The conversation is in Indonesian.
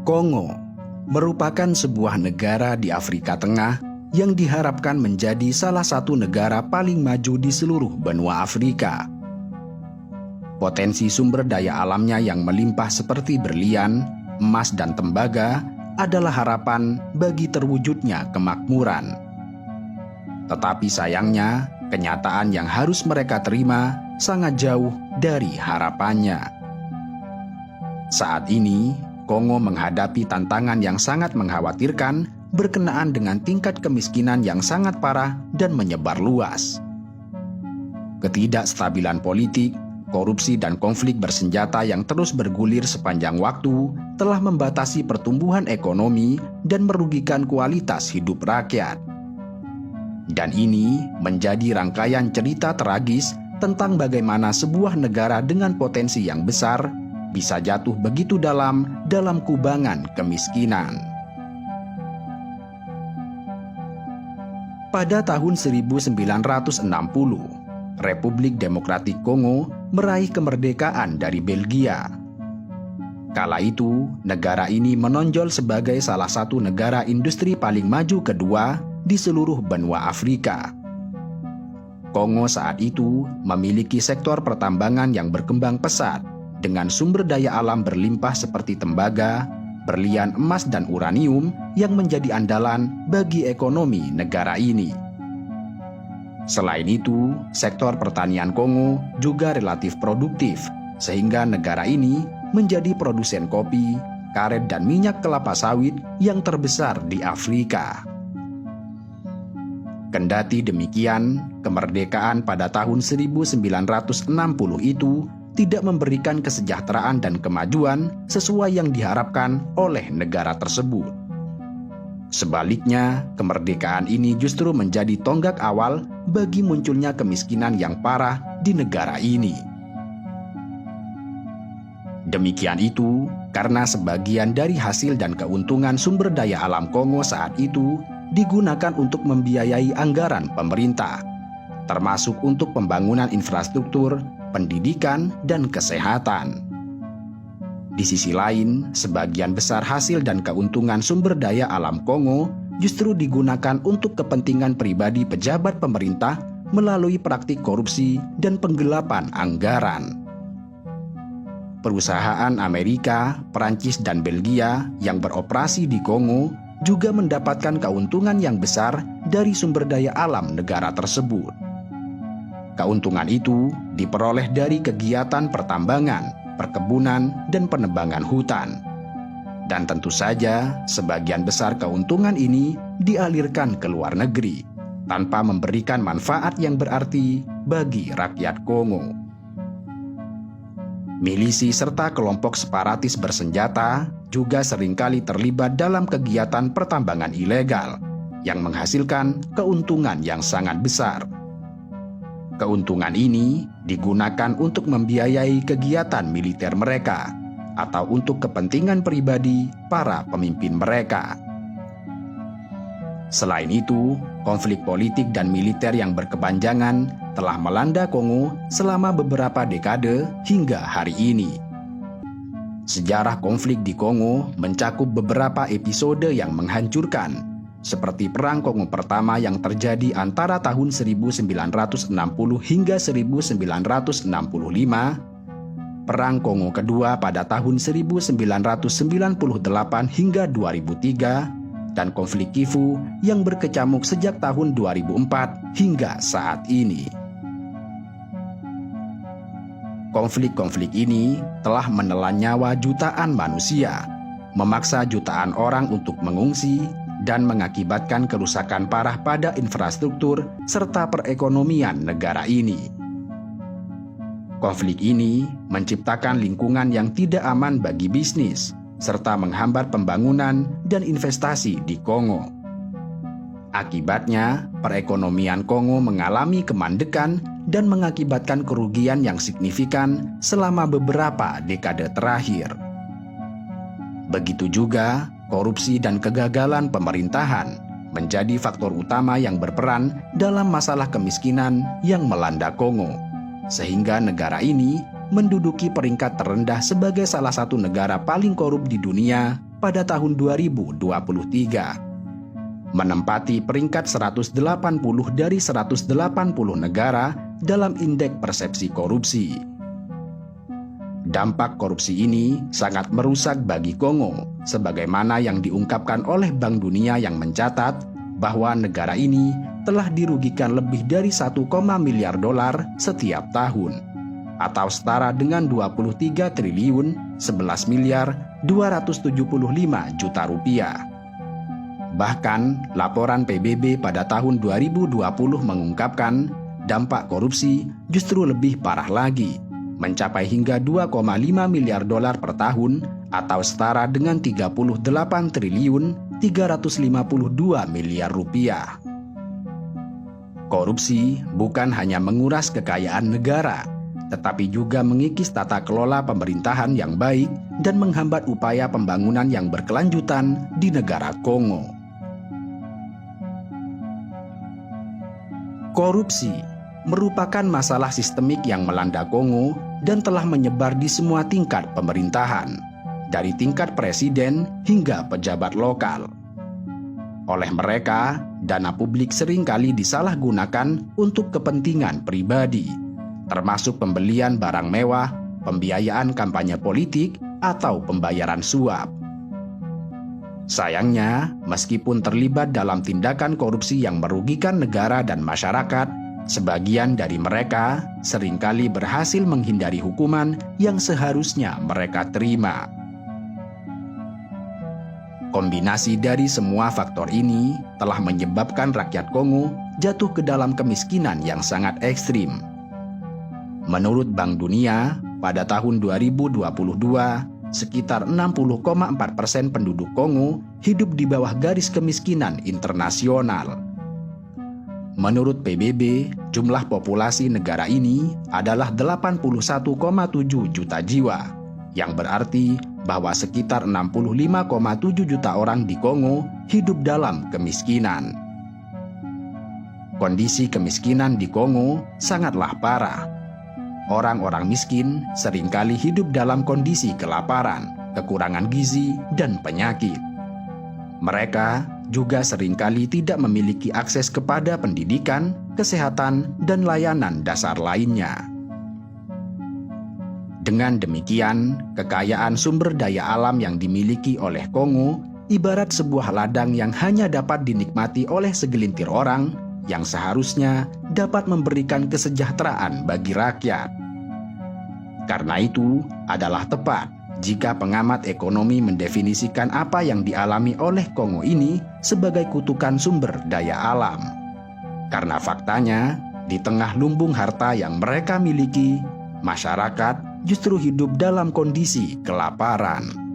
Kongo merupakan sebuah negara di Afrika Tengah yang diharapkan menjadi salah satu negara paling maju di seluruh benua Afrika. Potensi sumber daya alamnya yang melimpah seperti berlian, emas, dan tembaga adalah harapan bagi terwujudnya kemakmuran. Tetapi sayangnya, kenyataan yang harus mereka terima sangat jauh dari harapannya. Saat ini, Kongo menghadapi tantangan yang sangat mengkhawatirkan berkenaan dengan tingkat kemiskinan yang sangat parah dan menyebar luas. Ketidakstabilan politik, korupsi, dan konflik bersenjata yang terus bergulir sepanjang waktu telah membatasi pertumbuhan ekonomi dan merugikan kualitas hidup rakyat. Dan ini menjadi rangkaian cerita tragis tentang bagaimana sebuah negara dengan potensi yang besar bisa jatuh begitu dalam kubangan kemiskinan. Pada tahun 1960, Republik Demokratik Kongo meraih kemerdekaan dari Belgia. Kala itu, negara ini menonjol sebagai salah satu negara industri paling maju kedua di seluruh benua Afrika. Kongo saat itu memiliki sektor pertambangan yang berkembang pesat dengan sumber daya alam berlimpah seperti tembaga, berlian, emas, dan uranium yang menjadi andalan bagi ekonomi negara ini. Selain itu, sektor pertanian Kongo juga relatif produktif, sehingga negara ini menjadi produsen kopi, karet, dan minyak kelapa sawit yang terbesar di Afrika. Kendati demikian, kemerdekaan pada tahun 1960 itu tidak memberikan kesejahteraan dan kemajuan sesuai yang diharapkan oleh negara tersebut. Sebaliknya, kemerdekaan ini justru menjadi tonggak awal bagi munculnya kemiskinan yang parah di negara ini. Demikian itu, karena sebagian dari hasil dan keuntungan sumber daya alam Kongo saat itu digunakan untuk membiayai anggaran pemerintah, termasuk untuk pembangunan infrastruktur, pendidikan, dan kesehatan. Di sisi lain, sebagian besar hasil dan keuntungan sumber daya alam Kongo justru digunakan untuk kepentingan pribadi pejabat pemerintah melalui praktik korupsi dan penggelapan anggaran. Perusahaan Amerika, Perancis, dan Belgia yang beroperasi di Kongo juga mendapatkan keuntungan yang besar dari sumber daya alam negara tersebut. Keuntungan itu diperoleh dari kegiatan pertambangan, perkebunan, dan penebangan hutan. Dan tentu saja, sebagian besar keuntungan ini dialirkan ke luar negeri, tanpa memberikan manfaat yang berarti bagi rakyat Kongo. Milisi serta kelompok separatis bersenjata juga seringkali terlibat dalam kegiatan pertambangan ilegal yang menghasilkan keuntungan yang sangat besar. Keuntungan ini digunakan untuk membiayai kegiatan militer mereka atau untuk kepentingan pribadi para pemimpin mereka. Selain itu, konflik politik dan militer yang berkepanjangan telah melanda Kongo selama beberapa dekade hingga hari ini. Sejarah konflik di Kongo mencakup beberapa episode yang menghancurkan, seperti Perang Kongo Pertama yang terjadi antara tahun 1960 hingga 1965, Perang Kongo Kedua pada tahun 1998 hingga 2003, dan konflik Kivu yang berkecamuk sejak tahun 2004 hingga saat ini. Konflik-konflik ini telah menelan nyawa jutaan manusia, memaksa jutaan orang untuk mengungsi, dan mengakibatkan kerusakan parah pada infrastruktur serta perekonomian negara ini. Konflik ini menciptakan lingkungan yang tidak aman bagi bisnis, serta menghambat pembangunan dan investasi di Kongo. Akibatnya, perekonomian Kongo mengalami kemandekan dan mengakibatkan kerugian yang signifikan selama beberapa dekade terakhir. Begitu juga, korupsi dan kegagalan pemerintahan menjadi faktor utama yang berperan dalam masalah kemiskinan yang melanda Kongo, sehingga negara ini menduduki peringkat terendah sebagai salah satu negara paling korup di dunia pada tahun 2023, menempati peringkat 180 dari 180 negara dalam indeks persepsi korupsi. Dampak korupsi ini sangat merusak bagi Kongo, sebagaimana yang diungkapkan oleh Bank Dunia yang mencatat bahwa negara ini telah dirugikan lebih dari 1, miliar dolar setiap tahun, atau setara dengan 23 triliun 11 miliar 275 juta rupiah. Bahkan, laporan PBB pada tahun 2020 mengungkapkan dampak korupsi justru lebih parah lagi, mencapai hingga 2,5 miliar dolar per tahun atau setara dengan 38 triliun 352 miliar rupiah. Korupsi bukan hanya menguras kekayaan negara, tetapi juga mengikis tata kelola pemerintahan yang baik dan menghambat upaya pembangunan yang berkelanjutan di negara Kongo. Korupsi merupakan masalah sistemik yang melanda Kongo dan telah menyebar di semua tingkat pemerintahan, dari tingkat presiden hingga pejabat lokal. Oleh mereka, dana publik seringkali disalahgunakan untuk kepentingan pribadi, termasuk pembelian barang mewah, pembiayaan kampanye politik, atau pembayaran suap. Sayangnya, meskipun terlibat dalam tindakan korupsi yang merugikan negara dan masyarakat, sebagian dari mereka seringkali berhasil menghindari hukuman yang seharusnya mereka terima. Kombinasi dari semua faktor ini telah menyebabkan rakyat Kongo jatuh ke dalam kemiskinan yang sangat ekstrim. Menurut Bank Dunia, pada tahun 2022, sekitar 60,4% penduduk Kongo hidup di bawah garis kemiskinan internasional. Menurut PBB, jumlah populasi negara ini adalah 81,7 juta jiwa, yang berarti bahwa sekitar 65,7 juta orang di Kongo hidup dalam kemiskinan. Kondisi kemiskinan di Kongo sangatlah parah. Orang-orang miskin seringkali hidup dalam kondisi kelaparan, kekurangan gizi, dan penyakit. Mereka juga seringkali tidak memiliki akses kepada pendidikan, kesehatan, dan layanan dasar lainnya. Dengan demikian, kekayaan sumber daya alam yang dimiliki oleh Kongo ibarat sebuah ladang yang hanya dapat dinikmati oleh segelintir orang yang seharusnya dapat memberikan kesejahteraan bagi rakyat. Karena itu, adalah tepat jika pengamat ekonomi mendefinisikan apa yang dialami oleh Kongo ini sebagai kutukan sumber daya alam. Karena faktanya, di tengah lumbung harta yang mereka miliki, masyarakat justru hidup dalam kondisi kelaparan.